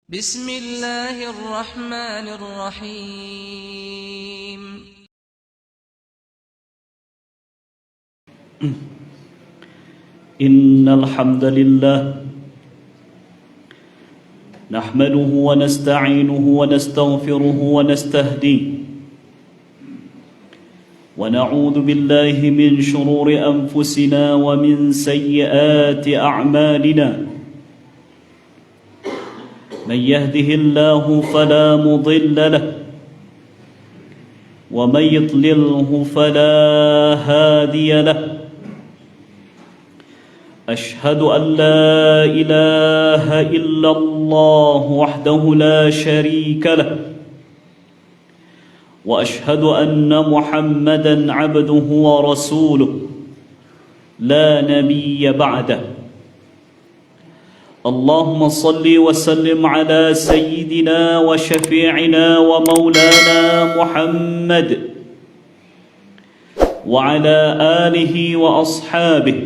بسم الله الرحمن الرحيم إن الحمد لله نحمده ونستعينه ونستغفره ونستهديه ونعوذ بالله من شرور أنفسنا ومن سيئات أعمالنا من يهده الله فلا مضل له ومن يضلله فلا هادي له أشهد أن لا إله إلا الله وحده لا شريك له وأشهد أن محمدًا عبده ورسوله لا نبي بعده اللهم صل وسلم على سيدنا وشفيعنا ومولانا محمد وعلى آله وأصحابه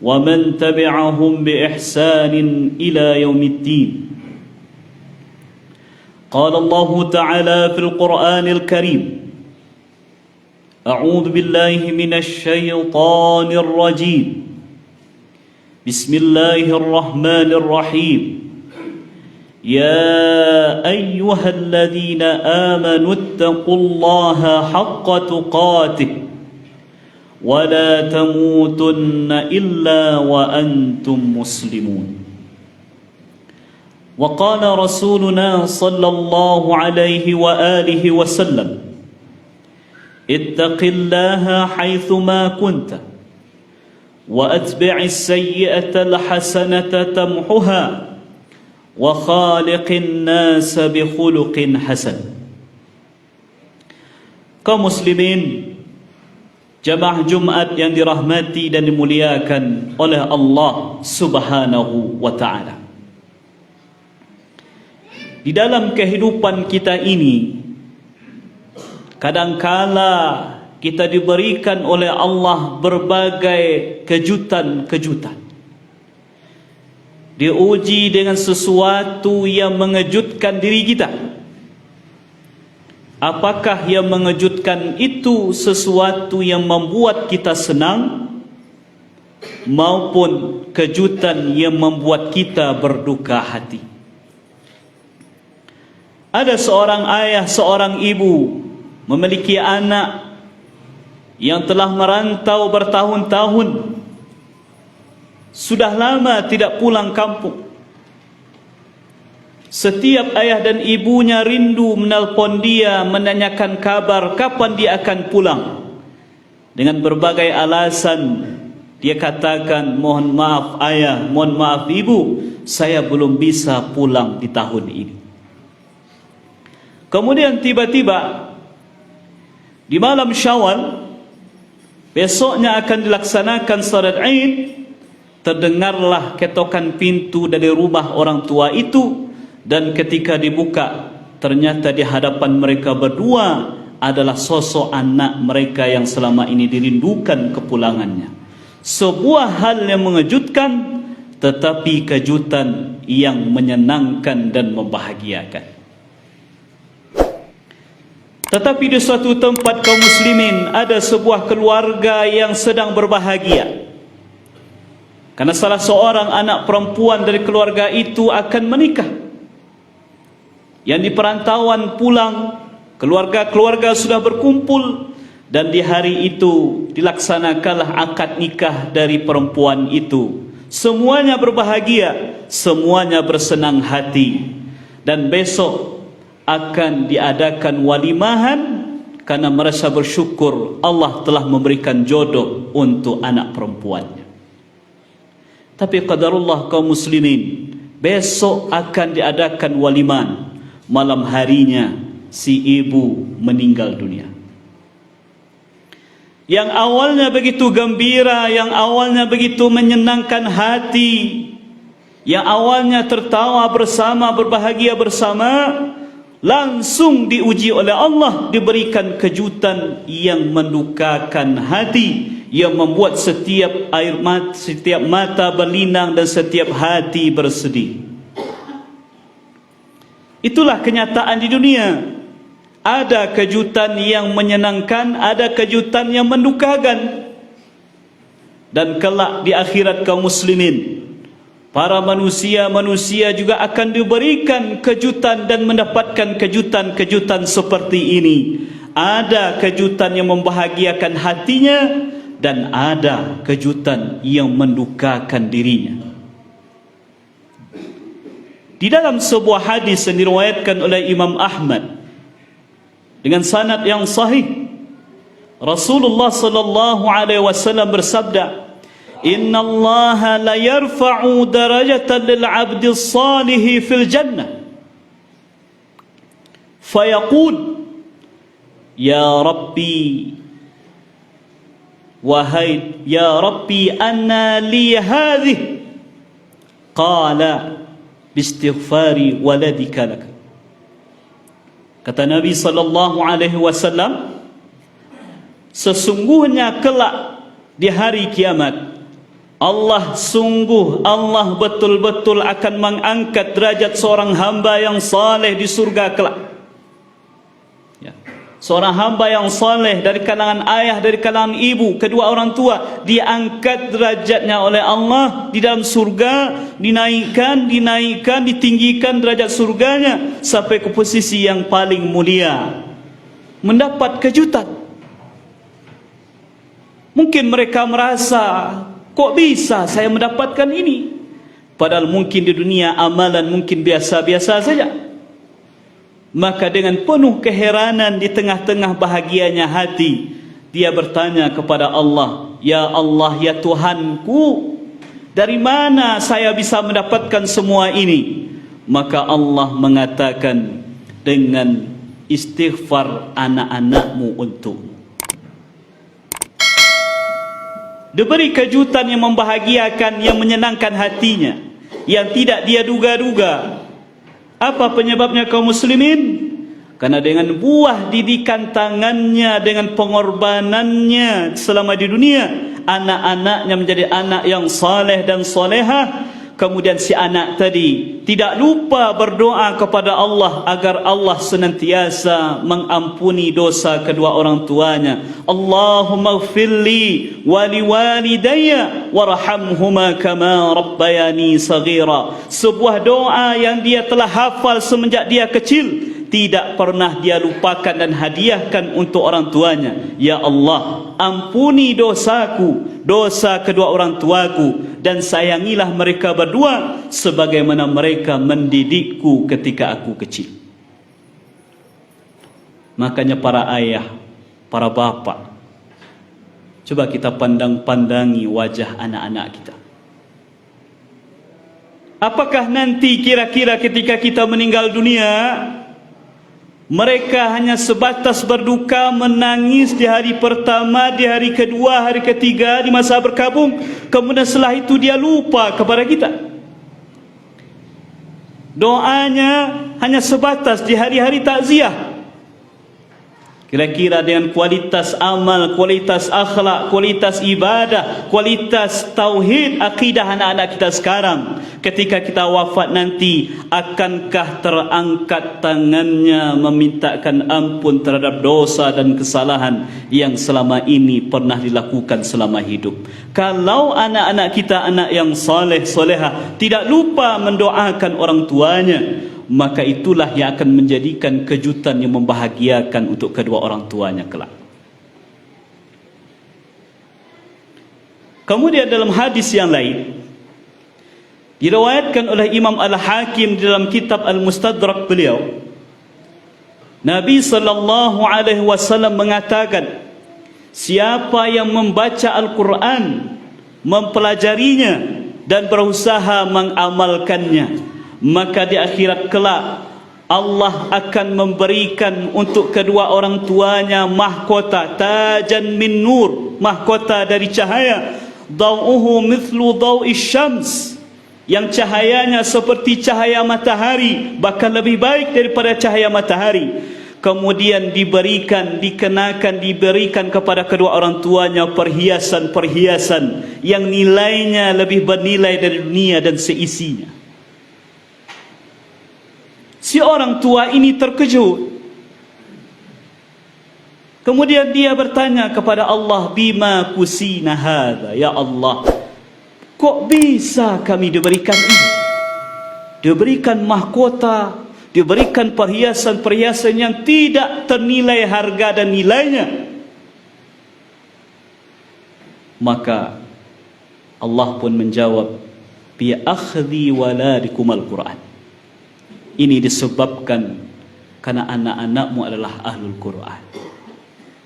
ومن تبعهم بإحسان إلى يوم الدين قال الله تعالى في القرآن الكريم أعوذ بالله من الشيطان الرجيم بسم الله الرحمن الرحيم يا أيها الذين آمنوا اتقوا الله حق تقاته ولا تموتن إلا وأنتم مسلمون وقال رسولنا صلى الله عليه وآله وسلم اتق الله حيثما كنت وأتبع السيئة الحسنة تمحها وخالق الناس بخلق حسن. Kaum muslimin, jamaah Jumat yang dirahmati dan dimuliakan oleh Allah Subhanahu wa taala. Di dalam kehidupan kita ini, kadangkala kita diberikan oleh Allah berbagai kejutan-kejutan. Diuji dengan sesuatu yang mengejutkan diri kita. Apakah yang mengejutkan itu sesuatu yang membuat kita senang, maupun kejutan yang membuat kita berduka hati? Ada seorang ayah, seorang ibu memiliki anak yang telah merantau bertahun-tahun, sudah lama tidak pulang kampung. Setiap ayah dan ibunya rindu menelpon dia, menanyakan kabar kapan dia akan pulang. Dengan berbagai alasan dia katakan, mohon maaf ayah, mohon maaf ibu, saya belum bisa pulang di tahun ini. Kemudian tiba-tiba di malam Syawal, besoknya akan dilaksanakan salat Id, terdengarlah ketokan pintu dari rumah orang tua itu, dan ketika dibuka, ternyata di hadapan mereka berdua adalah sosok anak mereka yang selama ini dirindukan kepulangannya. Sebuah hal yang mengejutkan, tetapi kejutan yang menyenangkan dan membahagiakan. Tetapi di suatu tempat kaum muslimin, ada sebuah keluarga yang sedang berbahagia, karena salah seorang anak perempuan dari keluarga itu akan menikah. Yang di perantauan pulang, keluarga-keluarga sudah berkumpul, dan di hari itu dilaksanakanlah akad nikah dari perempuan itu. Semuanya berbahagia, semuanya bersenang hati, dan besok akan diadakan walimahan karena merasa bersyukur Allah telah memberikan jodoh untuk anak perempuannya. Tapi qadarullah kaum muslimin, besok akan diadakan walimahan. Malam harinya si ibu meninggal dunia. Yang awalnya begitu gembira, yang awalnya begitu menyenangkan hati, yang awalnya tertawa bersama, berbahagia bersama, langsung diuji oleh Allah, diberikan kejutan yang mendukakan hati, yang membuat setiap air mata, setiap mata berlinang dan setiap hati bersedih. Itulah kenyataan di dunia. Ada kejutan yang menyenangkan, ada kejutan yang mendukakan. Dan kelak di akhirat kaum muslimin, para manusia juga akan diberikan kejutan dan mendapatkan kejutan-kejutan seperti ini. Ada kejutan yang membahagiakan hatinya, dan ada kejutan yang mendukakan dirinya. Di dalam sebuah hadis yang diriwayatkan oleh Imam Ahmad dengan sanad yang sahih, Rasulullah sallallahu alaihi wasallam bersabda, "Inna Allah la yarfa'u darajatan lil 'abdi as-salih fil jannah." Fayaqul, "Ya Rabbi, wahai ya Rabbi, anna li hadhihi?" Qala, "Bistighfari waladika lak." Kata Nabi sallallahu alaihi wasallam, sesungguhnya kelak di hari kiamat, Allah betul-betul akan mengangkat derajat seorang hamba yang saleh di surga kelak. Ya. Seorang hamba yang saleh dari kalangan ayah, dari kalangan ibu, kedua orang tua, diangkat derajatnya oleh Allah di dalam surga, dinaikkan, ditinggikan derajat surganya sampai ke posisi yang paling mulia. Mendapat kejutan. Mungkin mereka merasa, kok bisa saya mendapatkan ini? Padahal mungkin di dunia amalan mungkin biasa-biasa saja. Maka dengan penuh keheranan di tengah-tengah bahagianya hati, dia bertanya kepada Allah, "Ya Allah, ya Tuhanku, dari mana saya bisa mendapatkan semua ini?" Maka Allah mengatakan, "Dengan istighfar anak-anakmu untukmu." Diberi kejutan yang membahagiakan, yang menyenangkan hatinya, yang tidak dia duga-duga. Apa penyebabnya kaum muslimin? Karena dengan buah didikan tangannya, dengan pengorbanannya selama di dunia, anak-anaknya menjadi anak yang saleh dan salehah. Kemudian si anak tadi tidak lupa berdoa kepada Allah agar Allah senantiasa mengampuni dosa kedua orang tuanya. Allahumma ighfirli wa liwalidayya warhamhuma kama rabbayani saghira. Sebuah doa yang dia telah hafal semenjak dia kecil, tidak pernah dia lupakan dan hadiahkan untuk orang tuanya. Ya Allah, ampuni dosaku, dosa kedua orang tuaku, dan sayangilah mereka berdua sebagaimana mereka mendidikku ketika aku kecil. Makanya para ayah, para bapa, coba kita pandang-pandangi wajah anak-anak kita. Apakah nanti kira-kira ketika kita meninggal dunia, mereka hanya sebatas berduka, menangis di hari pertama, di hari kedua, hari ketiga, di masa berkabung, kemudian setelah itu dia lupa kepada kita? Doanya hanya sebatas di hari-hari takziah. Kira-kira dengan kualitas amal, kualitas akhlak, kualitas ibadah, kualitas tauhid, akidah anak-anak kita sekarang, ketika kita wafat nanti, akankah terangkat tangannya memintakan ampun terhadap dosa dan kesalahan yang selama ini pernah dilakukan selama hidup? Kalau anak-anak kita anak yang saleh, solehah, tidak lupa mendoakan orang tuanya, maka itulah yang akan menjadikan kejutan yang membahagiakan untuk kedua orang tuanya kelak. Kemudian dalam hadis yang lain, diriwayatkan oleh Imam Al-Hakim dalam kitab Al-Mustadrak beliau, Nabi SAW mengatakan, siapa yang membaca Al-Quran, mempelajarinya dan berusaha mengamalkannya, maka di akhirat kelak Allah akan memberikan untuk kedua orang tuanya mahkota tajan min nur, mahkota dari cahaya, daw'uhu mithlu daw'i syams, yang cahayanya seperti cahaya matahari, bahkan lebih baik daripada cahaya matahari. Kemudian diberikan kepada kedua orang tuanya perhiasan-perhiasan yang nilainya lebih bernilai dari dunia dan seisinya. Si orang tua ini terkejut. Kemudian dia bertanya kepada Allah, bima kusina hadza, ya Allah, kok bisa kami diberikan ini? Diberikan mahkota, diberikan perhiasan-perhiasan yang tidak ternilai harga dan nilainya. Maka Allah pun menjawab, bi akhdhi waladikum al-Quran. Ini disebabkan karena anak-anakmu adalah ahlul Quran.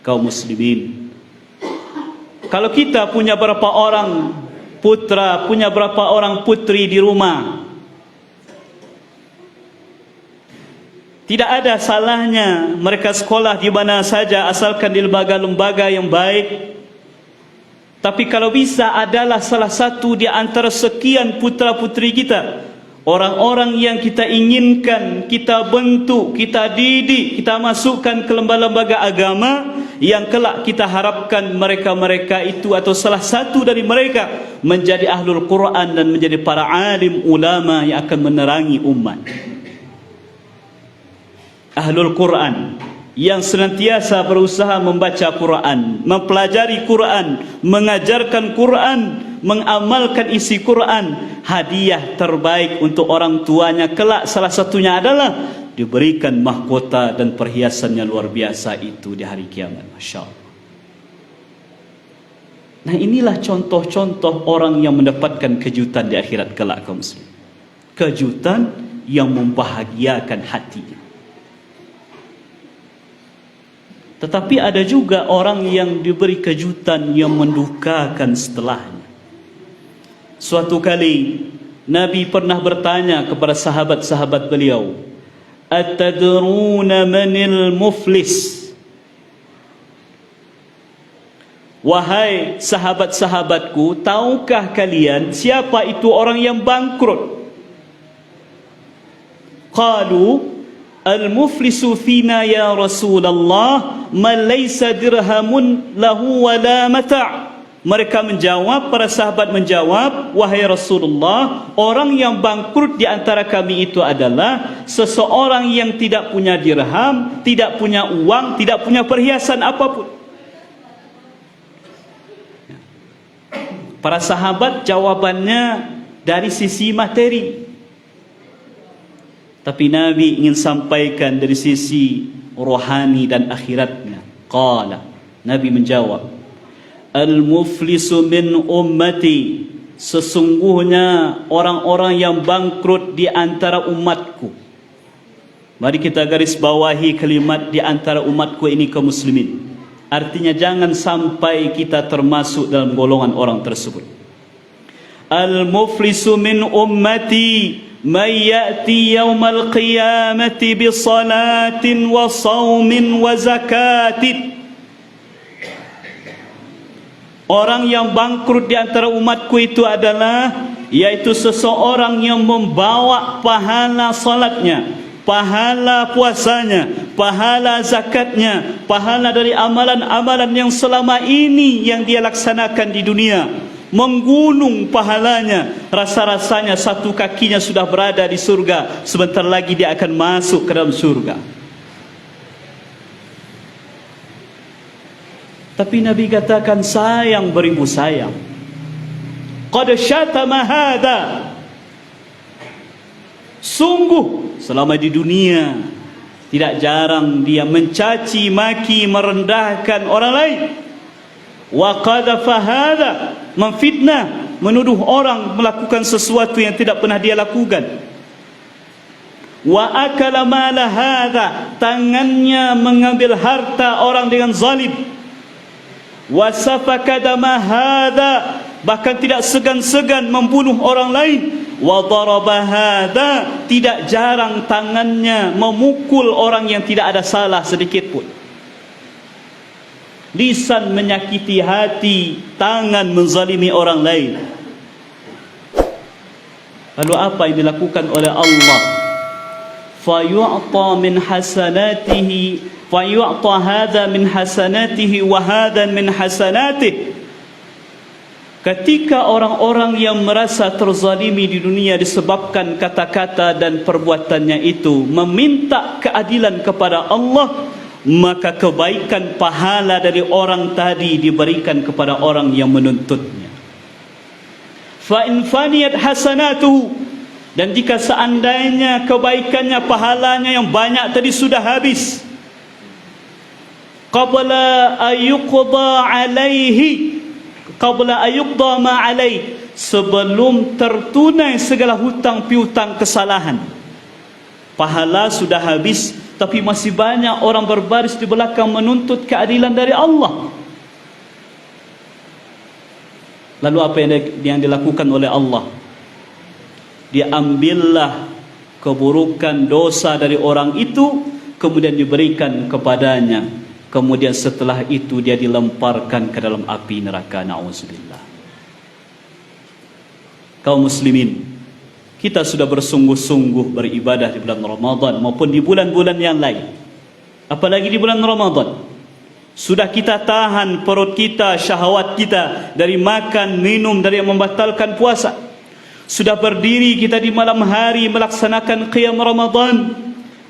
Kaum muslimin, kalau kita punya berapa orang putra, punya berapa orang putri di rumah, tidak ada salahnya mereka sekolah di mana saja asalkan di lembaga-lembaga yang baik. Tapi kalau bisa adalah salah satu di antara sekian putra-putri kita, orang-orang yang kita inginkan, kita bentuk, kita didik, kita masukkan ke lembaga-lembaga agama, yang kelak kita harapkan mereka-mereka itu atau salah satu dari mereka menjadi ahlul Quran dan menjadi para alim ulama yang akan menerangi umat. Ahlul Quran yang senantiasa berusaha membaca Quran, mempelajari Quran, mengajarkan Quran, mengamalkan isi Quran. Hadiah terbaik untuk orang tuanya kelak salah satunya adalah diberikan mahkota dan perhiasannya luar biasa itu di hari kiamat. Masya Allah. Nah, inilah contoh-contoh orang yang mendapatkan kejutan di akhirat kelak, kaum muslim. Kejutan yang membahagiakan hatinya. Tetapi ada juga orang yang diberi kejutan yang mendukakan setelahnya. Suatu kali Nabi pernah bertanya kepada sahabat-sahabat beliau, "Atadruna manil muflis?" Wahai sahabat-sahabatku, tahukah kalian siapa itu orang yang bangkrut? Qalu, "Al-muflisu fina ya Rasulullah, man laysa dirhamun lahu wala mata'." Mereka menjawab, para sahabat menjawab, wahai Rasulullah, orang yang bangkrut di antara kami itu adalah seseorang yang tidak punya dirham, tidak punya uang, tidak punya perhiasan apapun. Para sahabat jawabannya dari sisi materi. Tapi Nabi ingin sampaikan dari sisi rohani dan akhiratnya. Qala, Nabi menjawab, "Al-muflisu min ummati." Sesungguhnya orang-orang yang bangkrut di antara umatku. Mari kita garis bawahi kalimat di antara umatku ini, kaum muslimin. Artinya jangan sampai kita termasuk dalam golongan orang tersebut. Al-muflisu min ummati man ya'ti yawmal qiyamati bi salatin wa sawmin wa zakatin. Orang yang bangkrut di antara umatku itu adalah yaitu seseorang yang membawa pahala salatnya, pahala puasanya, pahala zakatnya, pahala dari amalan-amalan yang selama ini yang dia laksanakan di dunia, menggunung pahalanya, rasa-rasanya satu kakinya sudah berada di surga, sebentar lagi dia akan masuk ke dalam surga. Tapi Nabi katakan, sayang beribu sayang, qad syatama hadha. Sungguh selama di dunia tidak jarang dia mencaci maki, merendahkan orang lain. Wa qadhafa hadha, memfitnah, menuduh orang melakukan sesuatu yang tidak pernah dia lakukan. Wa akala mala hadha, tangannya mengambil harta orang dengan zalim. Wa safaka dama hadha, bahkan tidak segan-segan membunuh orang lain. Wa daraba hadha, tidak jarang tangannya memukul orang yang tidak ada salah sedikit pun. Lisan menyakiti hati, tangan menzalimi orang lain. Lalu apa yang dilakukan oleh Allah? Fayu'ta min hasanatihi, fayu'ta hadha min hasanatihi wa hadha min hasanatihi. Ketika orang-orang yang merasa terzalimi di dunia disebabkan kata-kata dan perbuatannya itu meminta keadilan kepada Allah, maka kebaikan pahala dari orang tadi diberikan kepada orang yang menuntutnya. Fa in faniyat hasanatuhu, dan jika seandainya kebaikannya, pahalanya yang banyak tadi sudah habis, qabla ayyuqda alaihi, qabla ayyuqda ma alaih, sebelum tertunai segala hutang piutang kesalahan, pahala sudah habis, tapi masih banyak orang berbaris di belakang menuntut keadilan dari Allah. Lalu apa yang dilakukan oleh Allah? Diambillah keburukan dosa dari orang itu, kemudian diberikan kepadanya. Kemudian setelah itu dia dilemparkan ke dalam api neraka. Na'udzubillah. Kaum muslimin, kita sudah bersungguh-sungguh beribadah di bulan Ramadan maupun di bulan-bulan yang lain. Apalagi di bulan Ramadan, sudah kita tahan perut kita, syahwat kita dari makan, minum, dari yang membatalkan puasa. Sudah berdiri kita di malam hari melaksanakan qiyam Ramadan.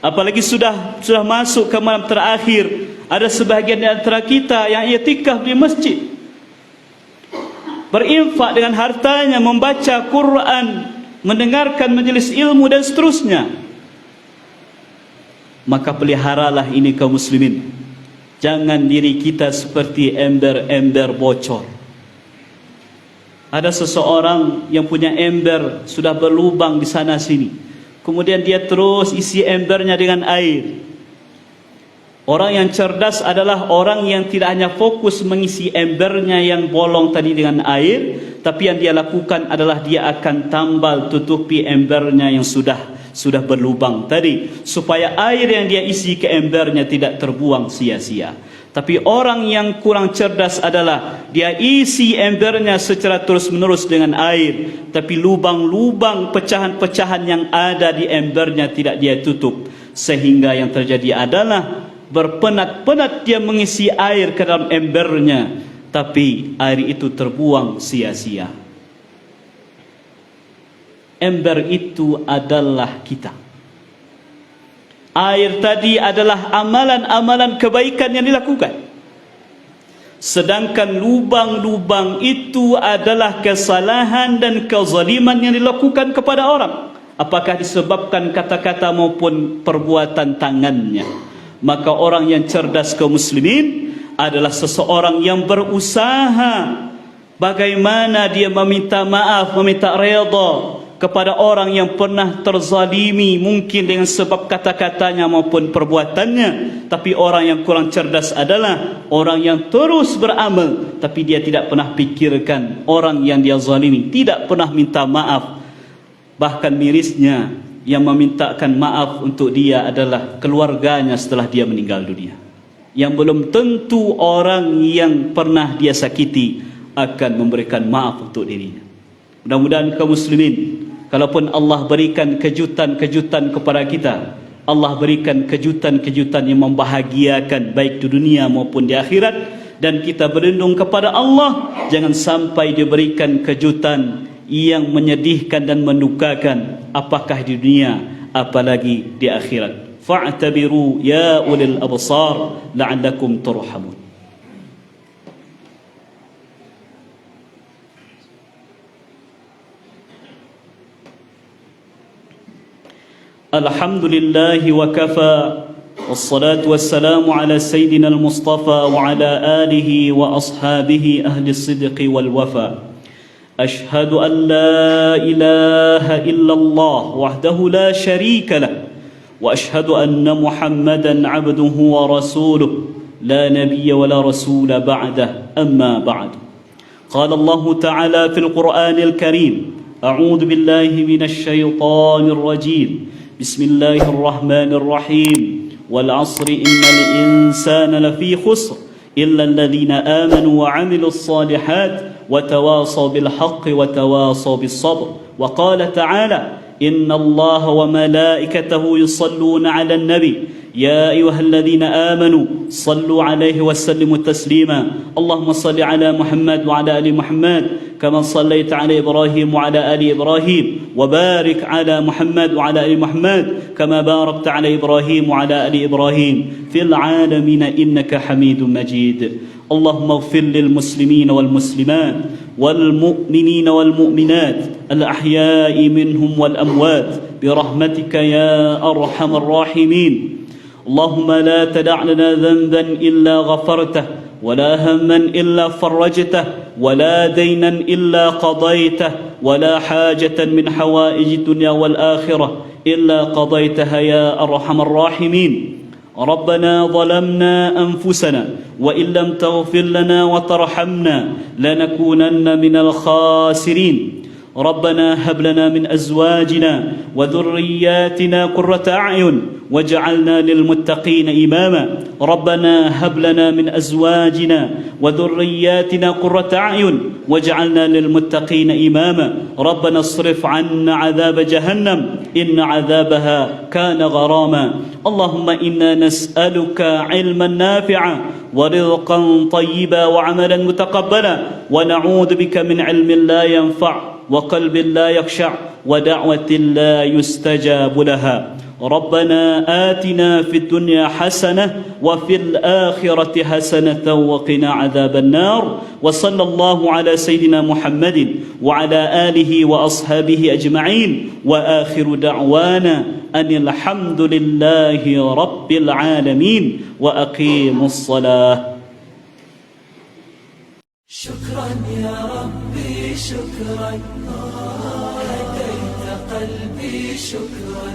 Apalagi sudah masuk ke malam terakhir. Ada sebahagian di antara kita yang i'tikaf di masjid, berinfak dengan hartanya, membaca Quran, mendengarkan majelis ilmu dan seterusnya. Maka peliharalah ini kaum muslimin. Jangan diri kita seperti ember-ember bocor. Ada seseorang yang punya ember sudah berlubang di sana sini, kemudian dia terus isi embernya dengan air. Orang yang cerdas adalah orang yang tidak hanya fokus mengisi embernya yang bolong tadi dengan air, tapi yang dia lakukan adalah dia akan tambal tutupi embernya yang sudah berlubang tadi, supaya air yang dia isi ke embernya tidak terbuang sia-sia. Tapi orang yang kurang cerdas adalah dia isi embernya secara terus-menerus dengan air, tapi lubang-lubang, pecahan-pecahan yang ada di embernya tidak dia tutup, sehingga yang terjadi adalah berpenat-penat dia mengisi air ke dalam embernya, tapi air itu terbuang sia-sia. Ember itu adalah kita. Air tadi adalah amalan-amalan kebaikan yang dilakukan. Sedangkan lubang-lubang itu adalah kesalahan dan kezaliman yang dilakukan kepada orang, apakah disebabkan kata-kata maupun perbuatan tangannya. Maka orang yang cerdas kaum muslimin adalah seseorang yang berusaha bagaimana dia meminta maaf, meminta redha kepada orang yang pernah terzalimi, mungkin dengan sebab kata-katanya maupun perbuatannya. Tapi orang yang kurang cerdas adalah orang yang terus beramal, tapi dia tidak pernah pikirkan orang yang dia zalimi, tidak pernah minta maaf. Bahkan mirisnya, yang memintakan maaf untuk dia adalah keluarganya setelah dia meninggal dunia, yang belum tentu orang yang pernah dia sakiti akan memberikan maaf untuk dirinya. Mudah-mudahan kaum muslimin, kalaupun Allah berikan kejutan-kejutan kepada kita, Allah berikan kejutan-kejutan yang membahagiakan baik di dunia maupun di akhirat, dan kita berlindung kepada Allah jangan sampai diberikan kejutan yang menyedihkan dan mendukakan, apakah di dunia apalagi di akhirat. Fa'tabiru ya ulil absar la'allakum turhamun. Alhamdulillah wa kafa, wassalatu wassalamu ala sayyidina al-Mustafa wa ala alihi wa ashabihi ahli as-sidqi wal wafa. أشهد أن لا إله إلا الله وحده لا شريك له وأشهد أن محمدا عبده ورسوله لا نبي ولا رسول بعده أما بعد. قال الله تعالى في القرآن الكريم: أعوذ بالله من الشيطان الرجيم بسم الله الرحمن الرحيم والعصر إن الإنسان لفي خسر إلا الذين آمنوا وعملوا الصالحات وتواصوا بالحق وتواصوا بالصبر. وقال تعالى: إن الله وملائكته يصلون على النبي يا أيها الذين آمنوا صلوا عليه وسلموا تسليما اللهم صل على محمد وعلى آل محمد كما صليت على إبراهيم وعلى آل إبراهيم وبارك على محمد وعلى آل محمد كما باركت على إبراهيم وعلى آل إبراهيم في العالمين إنك حميد مجيد اللهم اغفر للمسلمين والمسلمات والمؤمنين والمؤمنات الأحياء منهم والأموات برحمتك يا أرحم الراحمين اللهم لا تدع لنا ذنبا إلا غفرته ولا هما إلا فرجته ولا دينا إلا قضيته ولا حاجة من حوائج الدنيا والآخرة إلا قضيتها يا أرحم الراحمين ربنا ظلمنا أنفسنا وإن لم تغفر لنا وترحمنا لنكونن من الخاسرين ربنا هب لنا من أزواجنا وذرياتنا قرة أعين واجعلنا للمتقين إماما ربنا هب لنا من أزواجنا وذرياتنا قرة أعين واجعلنا للمتقين إماما ربنا اصرف عنا عذاب جهنم إن عذابها كان غراما اللهم إنا نسألك علما نافعا ورزقا طيبا وعملا متقبلا ونعوذ بك من علم لا ينفع وقلب لا يخشع ودعوة لا يستجاب لها ربنا آتنا في الدنيا حسنة وفي الآخرة حسنة وقنا عذاب النار وصلى الله على سيدنا محمد وعلى آله وأصحابه أجمعين وآخر دعوانا أن الحمد لله رب العالمين وأقيموا الصلاة. شكرا يا ربي شكرا هديت قلبي شكرا